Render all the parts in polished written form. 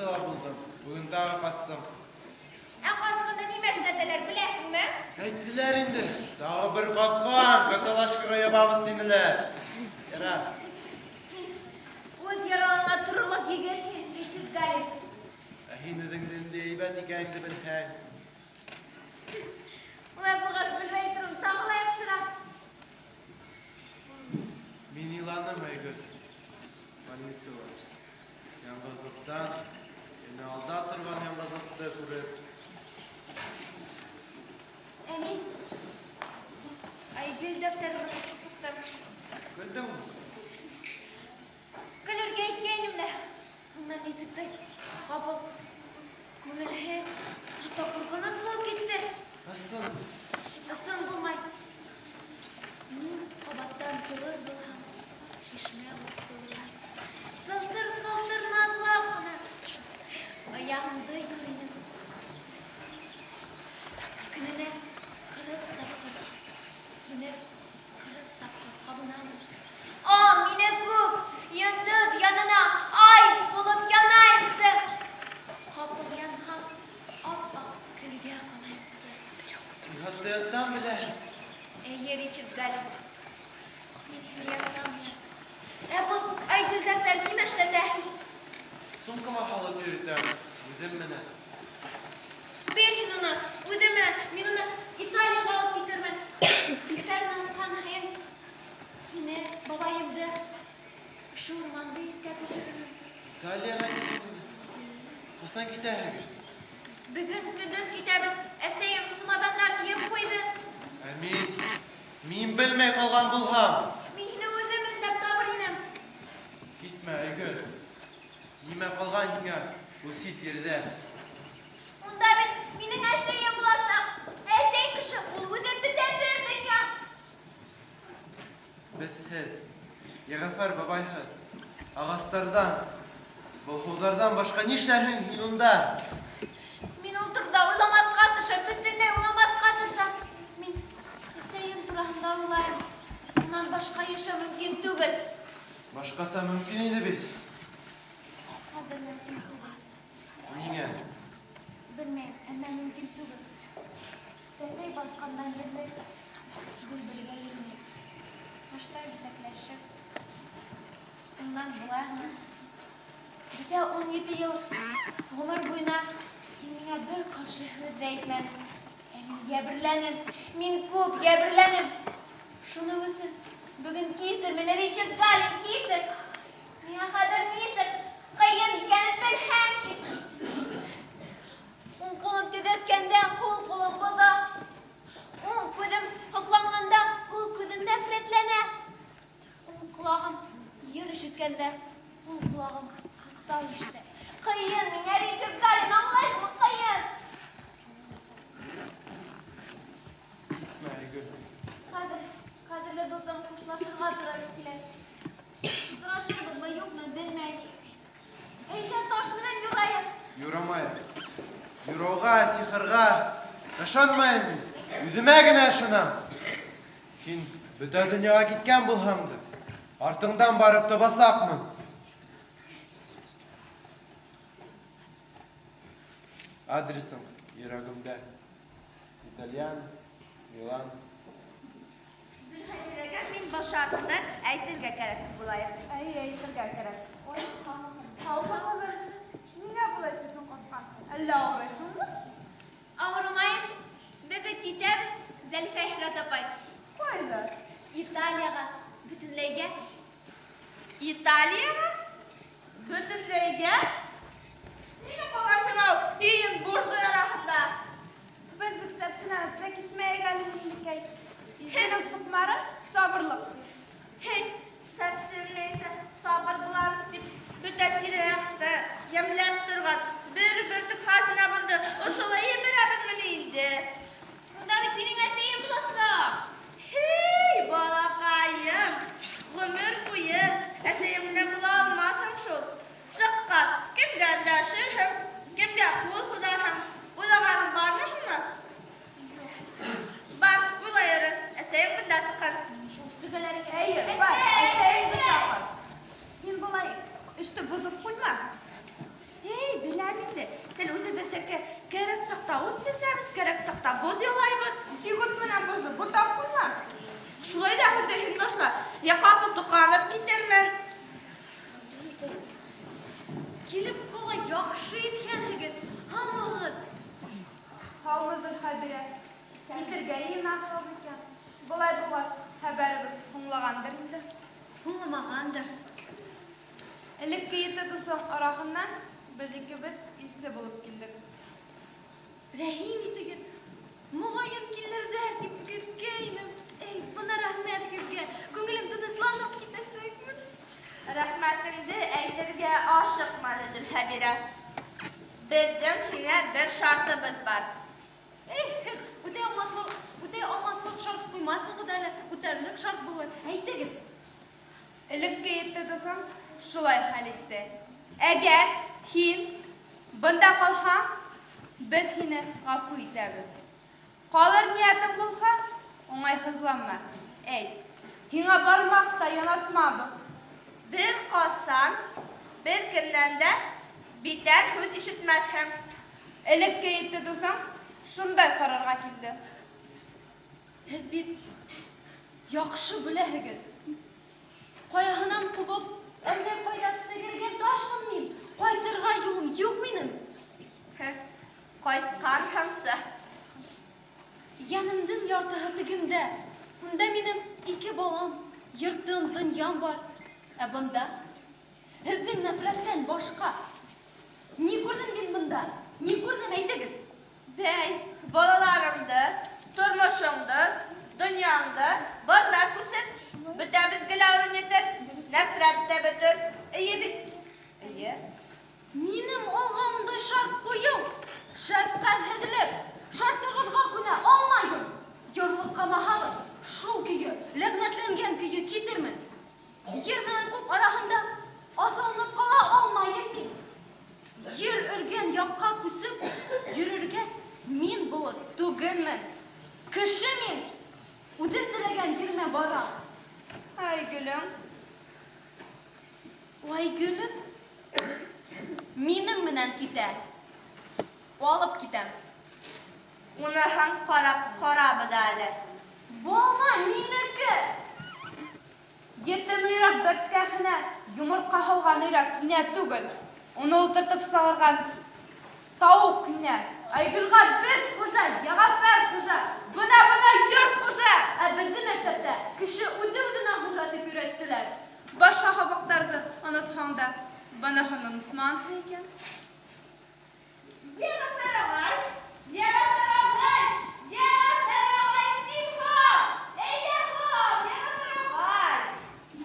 sala buldum. Bugün dağı kastım. Kasqında nime işletiler bilesizmi? Ettiler indi. Dağı bir kaskan, katalaşkıga yabağız diniler. Yara. Öz yarağına turuluk yigit geçip galip. Ahinidin dindi, ben dikeyimdi bir hey. Ulan bu kız bilmeyi durum, tağla yakışıra. Min yılanım aygıt. Maliyeti var. Yalnızlıktan, beni alda atırvan yalnızlıkta kurup. Emin. Ay dil defterimi sıktım. Gördün mü? Gülürge gitkenimle. Bundan ne sıktı? Kabul. Gülürge. Hatta kurgu nasıl olup gitti? Nasıl? Asıl bulmay. Min kabattan kılır bulham. Şişmeye baktılar. Sıltır sıltır nazlı bana. Ayağımda yürüyün. Gününe kırık tapkır. Gününe kırık tapkır. Kabına mı? Aa mine kup. Yıldız yanına. Ay bulut yanaysı. Kapıl yanha. Abba kırıya kalaysı. Cihatlayandan bile. Yer içip galim. Yattan bile. Bu ay gül defter kim işledi? Sunkama halı çürütten. Yüzüm mene. Bir hinuna. Udeme. Minuna. İtalya'ya alıp getirmen. Biter naskan hayır. Yine babayımdı. Şu ormanda yetkatışırım. İtalya'ya gittim. Kosan gider. Bugün gündüz kitabı eseyim sumadanlar diye koydu. Amin. Min bilmey kalgan bulham. Minine özümün deptabrinem. Gitme Aygül. Yeme kalgan hinga. Bu sit yeride. Onda ben minin eseyim bulasam. Esey kışı bulgudun bütün bir dünya. Bethel. Yağafar babayhad. Ağastardan. Bohuzlardan başka ne işlerin yılında? Min oturda ulamaz katışa. Bütün de ulamaz katışa. Min eseyin durağında ulayım. Ondan başka yaşa mümkün değil. Başkası mümküneydi biz. Hadi mümkün değil. Niye? Bilmeyim ama mümkün değil. Tepey baskandan gelmek. Sugul birine yürümek. Başlar gitekleşip. Ondan bulayım. Bize 17 yıl ömür boyuna ilmine bir karşılığı değmez. Emin yebirlenim, min kup yebirlenim. Şunun için bugün kiysir, mene Richard Galin kiysir. Niye kadar niysir, kayyan hikanet ben hangi. Un kulun tüdetkenden kul kulun boza. Un kudum hıklanganda kul kudum nefretlener. Un kulağım yer işitkende kul kulağım hıktan işte. Kayın mene Richard Galin anlayın mı kayın? Gitme Aygül. Kadirle dostum kuşlaşırmadır öyle. Sıraşırdık mı yok mu bilmeyeceğim. Eyden taş bilen yurayım. Yuramayın. Yuroğa, sihirga. Yaşanmayın mı? Yüzüme gine yaşanam. Hin bütün dünyaya gitken bulhamdı. Artığından barıp da basak mı? Adresim yüreğimde. İtalyan, Yunan. Zülhayır'e min başartından aytırga gerek bulayım. Ay aytırga gerek. Oy kalma ben. Niye bulayısın Osman? Allahu Ekber. Avrumayım. Bizi kitap Zelfehre tapay. Koydu. İtalya'ya bütünleyge. İtalya'ya? Bütünleyge? Niye kolayım o? İyin boşu yarahında. Biz bu sepsine öpte gitmeye geldik. İzinin sıkmarı sabırlık. Hey, sepsilmeyse sabır bularız deyip bütün yarahında yemlep durgan. Bir bürdük hasine buldu. O şola yemirabın mı indi? Bunda birinin eseyim bulasa. Hey, balakayım. Ömür boyu eseyimle bula almazım şol. Sıkkat, kim gönderşir hem, kim yapul hular hem. Ulaganın var mı şuna? Bak, ulayarı. Eseyim bunda sıkın. Şu sigaları Hayır, bak, eseyiz bir sakın. Зөлхәбирә. Китергә йыйнап икән. Болай булгас, хәбәребез һуңлагандыр инде. Һуңламағандыр. Элекке ете дусың арахыннан без икебез исе булып килдек. Рәхим итегез. Моғайын килердер дип көткәйнем. Эй, бына рәхмәт һеҙгә. Күңелем тынысланып китәсәкме? Рәхмәтеңде әйтергә ашыҡманы Зөлхәбирә. Беҙҙең һиңә бер шартыбыҙ бар. Эй, һеҙ үтә алмаслык шарт ҡуймаҫһығыҙ әле. Үтәрлек шарт булыр. Әйтегеҙ. Элекке ете дусың шулай хәл итте. Әгәр һин бында ҡалһаң, без һине ғәфү итәбеҙ. Ҡалыр ниәтең булһа, уңайһыҙланма. Әйт, һиңә бармаҡта янатмабыҙ. Бер ҡасан, бер кемдән дә битәр һүҙ ишетмәҫһең. Элекке ете дусың шундай ҡарарға килде. Һеҙ бит яҡшы беләһегеҙ. Ҡаяһынан ҡубып, әллә ҡайҙа тегергә ташмын мин. Ҡайтырға юлым юҡ минең. Ҡайтҡанһыңсы. Йәнемдең яртыһы тегендә. Унда минең 2 балам, йортом, донъям бар. Ә бында һеҙҙең нәфрәттән башҡа. Ни күрҙем мин бында? Ни күрҙем, әйтегеҙ. Бәй, балаларыңды, тормошоңдо, донъяңды бында күсеп, бөтәбеҙ геләүрен етер, нәфрәт тә бөтөр. Эйе бит? Эйе. Минем алға ундай шарт ҡуйыу. Шәфҡәтһеҙлек. Шартығыҙға күнә алмайым. Йорлоҡҡамаһағыҙ, шул көйө, ләғнәтләнгән көйө китермен. Ер менән күк араһында аҫылынып ҡала алмайым мин. Ел өргән яҡҡа күсеп йөрөргә мин булып түгелмен. Кеше мин. Үҙем теләгән ергә бара. Ай, гөлөң. Ай, гөлөм. Минем менән китә. Алып китәм. Уныһын ҡарабыҙ әле. Бала минеке. Етем өйрәк бәпкәһенә йомортҡа һалған өйрәк инә түгел. Уны ултыртып сығарған тауыҡ инә. Айгөлға без хужа, Яғафәр хужа, бына йорт хужа. Ә беҙҙең мәктәптә кеше үҙе-үҙенә хужа тип өйрәттеләр. Башҡа һабаҡтарҙы онотһаң да, быныһын онотмаһың икән. Яғафәр ағай, Яғафәр ағай, Яғафәр ағай, тип һау. Әйҙә һау, Яғафәр ағай.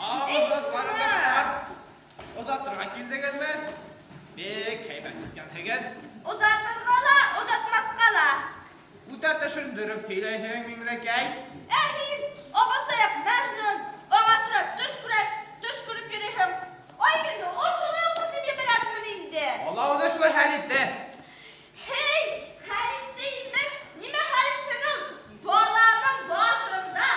Ağızlar, qarındaşlar. Uzatırğa kildegənmi? Bek heybət etkənhegen. Uzatırğa la, uzatmazqa la. Uta taşındırıp hileyhen minglekay. Әһин, ағасаяҡ Мәжнүн, ағасына төш күреп йөрөйһөң. Ай, гөлдө, ошолай уҡытып ебәрәбеҙме инде? Allah o da şulay hal etti. Hey, Хәлитте имеш, нимә хәлитһең ул? Баланың башында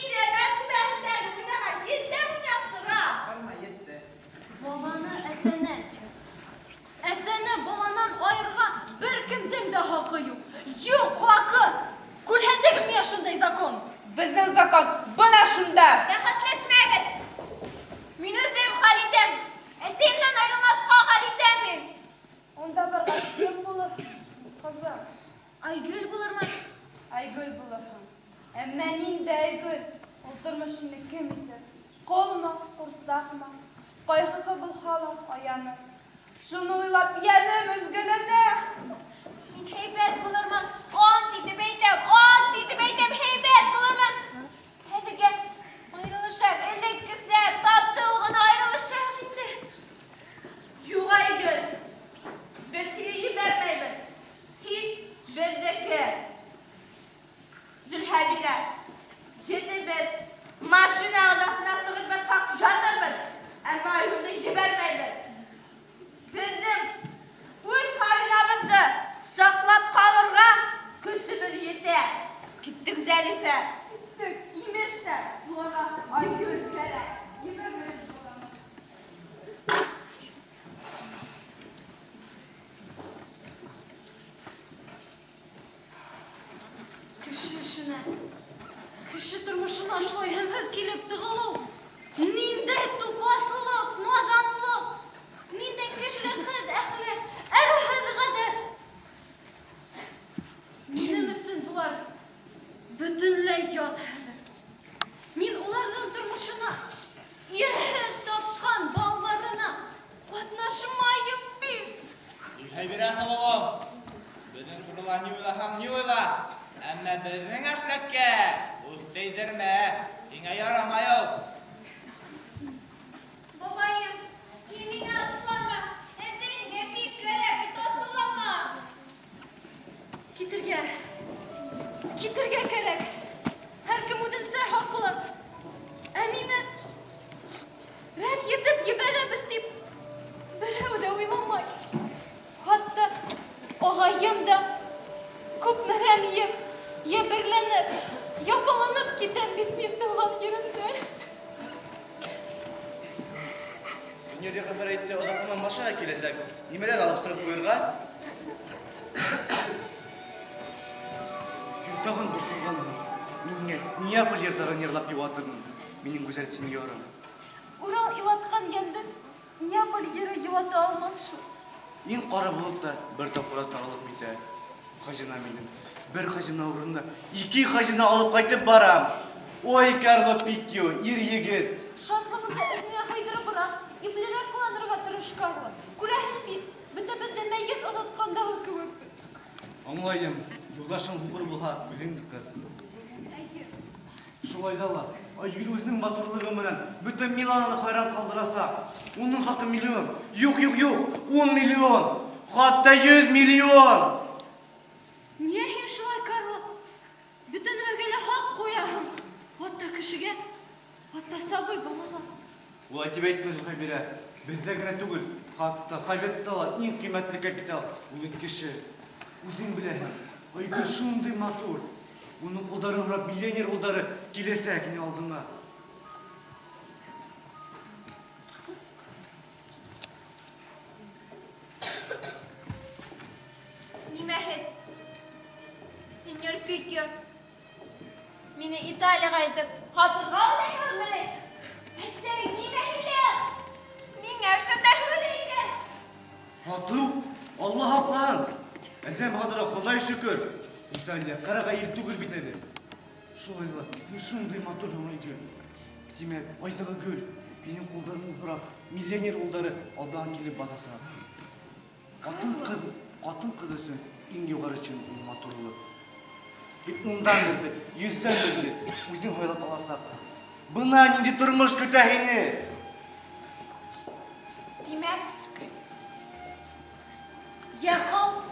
ирәбә күбәһендәге уйнаған елдән уйнаптыра. Kalma yetti. Баланы әсәне баланан айырға бер кемдең дә хаҡы юҡ. Юҡ хаҡы. Күрһәтегеҙ миңә шундай закон. Безнең закон бына шунда. Бәхәсләшмәгеҙ. Мин үҙем хәл итәм. Әсәйемдән айырылмаҫҡа хәл итәм мин. Унда барған кем булыр? Ҡыҙым, Айгөл булырмын. Айгөл булырһың. Әммә ниндәй Айгөл? Ул тормошоны кем итер? Ҡолмо, ҡурсаҡмы? Ҡайһыһы булһа ла аяныс. Шуны уйлап йәнем өҙгөлөнә. Мин һәйбәт булырмын. Ант итеп әйтәм, һәйбәт булырмын. Һеҙгә айырылышаҡ, элеккесә татыу ғына айырылышаҡ инде. Юҡ, Айгөл. Беҙ һине ебәрмәйбеҙ. Һин беҙҙеке. Зөлхәбирә, етебеҙ. Машина оҙатына сығып бәтһәк ятырбыҙ. Әммә Айгөлдө ебәрмәйбеҙ. Беҙҙең үҙ ҡаринабыҙҙы саҡлап ҡалырға көсөбөҙ етә. Киттек, Зәлифә. Киттек, имештә. Уларға Айгөл кәрәк. Ебәрмәйбеҙ баланы. Кеше эшенә, кеше тормошона шулай һәмһеҙ килеп тығылыу. Ниндәй тупаҫлыҡ, наҙанлыҡ, ниндәй кешелекһеҙ әхлаҡ, әрһеҙ ғәҙәт. Минең өсөн дип берәү дә уйламай. Хатта ағайым да күпмәрән яберләнеп, яфаланып китәм бит мин тыуган еремдә. Сеньор Якындар әйтте, одақлама машина киләсәк. Нимәләр алып сығып куйырга? Тагын борсылган. Миңа Неаполь йыртарын йырлап юатырмын. Минең гүзәл сеньорым. Урал илаткан янды Неаполь йыры юата алмас шул. Иң кара булып та бер тапкыр таралып китә. Хазина минем. Бер хазина урында 2 хазина алып кайтып барам. Ой, Карло Пиккио, ир егет. Шатлыгында өрмәгә хайдырып бара, ифлерәк кулланырга тырышканлы. Күрәһең бит, бөтә мәйет оныткандагы кебек. Аңлайым. Юлдашың хуkur булһа, үзең диккәт. Шулай да ла, Айгөл үзенең матурлыгы менән бөтен Миланны хайран калдырасак. Уның хакы миллион. Юк, 10 миллион. Хатта 100 миллион. Ние һин шулай, Карло? Бөтен мәгәлә хак куяһың. Хатта кешегә, хатта сабый балага. Улай дип әйтмә, Зөһайбирә. Бездә генә түгел, хатта Советта ла иң кыйммәтле капитал. Ул кеше. Үзең беләһең, Айгөл шундый матур. Уның кулдары урап миллионер кулдары киләсәк ине алдыңа. Нимәһе? Сеньор Пиккио, мине Италияга илтеп, хатырга алмыйсызмы? Әсәй, нимәһе? Ниңә шунда һүләйгән? Хату, Аллаһ аклан. Әзәм хатыра Ходай шөкер. Италия, карага ил түгел бит әле. Шулай да, шундый матур Айгөл. Димәк, Айдагы гөл, минең кулдарымны урап, миллионер кулдары алдан килеп басасы. Атын кыз өчен иң югары чын матурлык. Ундан булды, 100дән булды. Үзең хайлап аласак. Бына нинди тормыш көтә һине? Димәк, Яков!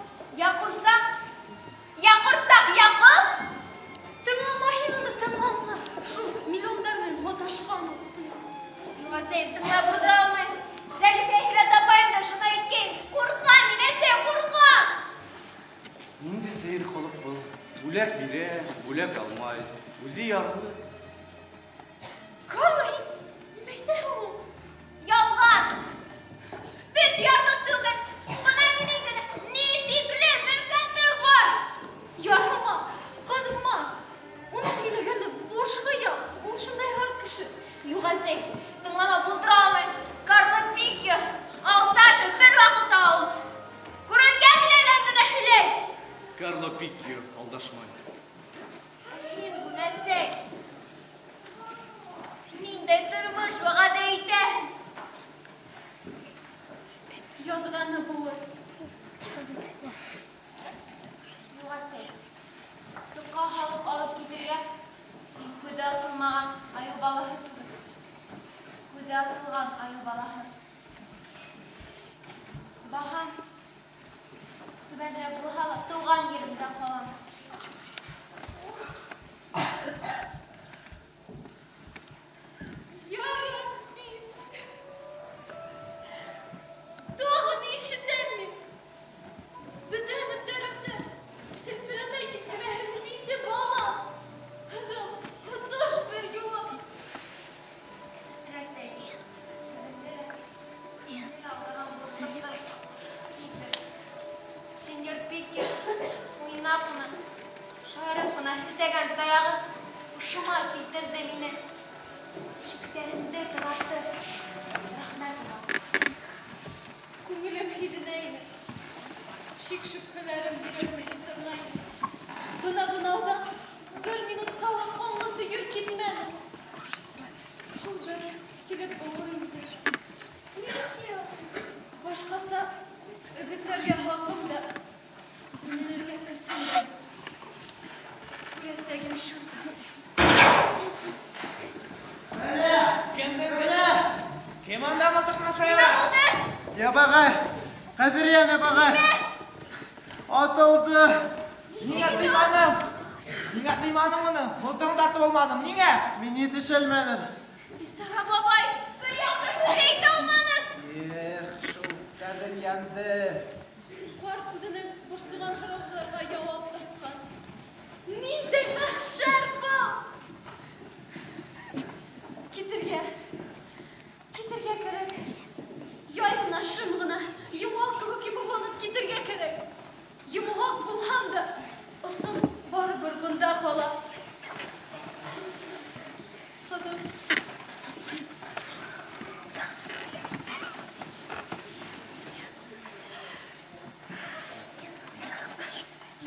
Тыңлама һин уны, тыңлама. Шул миллиондар менән маташкан. Югасәй, тыңлап булдыра алмыйм. Зәлифә Хират апайым да шуны әйткән. Куркам, мин әсәй, куркам. Нинди сәер халык был? Бүләк бирә, бүләк алмай. Үзе ярлы. Карло, һин нимә әйтәһең ул? Ялган! Бит ярлы түгел. Бына минең генә ни тикле мөлкәте бар. Ярма, кызма. Уның һөйләгәне буш хыял. Ул шундайрак кеше. Югасәй, тыңлама булдыра алмыйм. Карло Пиккио, Алташы бер вакытта ул күрергә теләгән генә һөйләй. Карло Пиккио алдашмай. Һин бүләсәй. Ниндәй тормыш вәгъдә итәһең? Язганы булыр. Югасәй, тупка халык алып китергәч, күҙе асылмаған аю балаһы түгел. Күҙе асылған аю балаһы. Баһам түбәнерәк булһа ла тыуған еремдә ҡалам. Ярабби! Тағы ни ишетәм мин? Бөтә өмөттәремне селпеләмәй китерәһең инде, балам. Тотош бер юлы. Сәрәсәй. Алдаған булсыҡты. Кисер. Сеньор Пиккио, уйнап ҡына, шаярып ҡына һелтәгән таяғы ушыма килтерҙе мине. Ишектәремде тыратты. Рәхмәт уға. Күңелем һиҙенә ине. Шик-шөбһәләрем йөрәгемде тырнай. Бына-бынауҙа бер минутҡа ла ҡанлы төйөр китмәне. Шул бер килеп булыр инде. Башҡаса өгөтләргә хаҡым да, инелергә көсөм дә. Күрәсәгем шул сүз. Kim anda mıltıkına Нимә şöyle? булды? Ябағай, Қадыриян ябағай. Атылды. Niye kıymadın? Niye kıymadın onu? Mıltığını tartıp olmadım. Niye? Мин итешелмәдем. Бисара бабай, бер яҡшы һүҙ әйтә алманы. geldi. Korkudan bursugan haraplarga cevap tapkan. Ninde mahşer bu? Kitirge. Kitirge kerek. Yaygına, şımgına, yumuğak gibi olup kitirge kerek. Yumuğak bulham da. Osum barbar bunda kola. Tabii.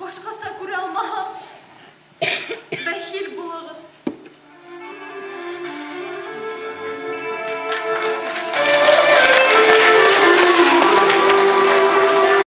Başka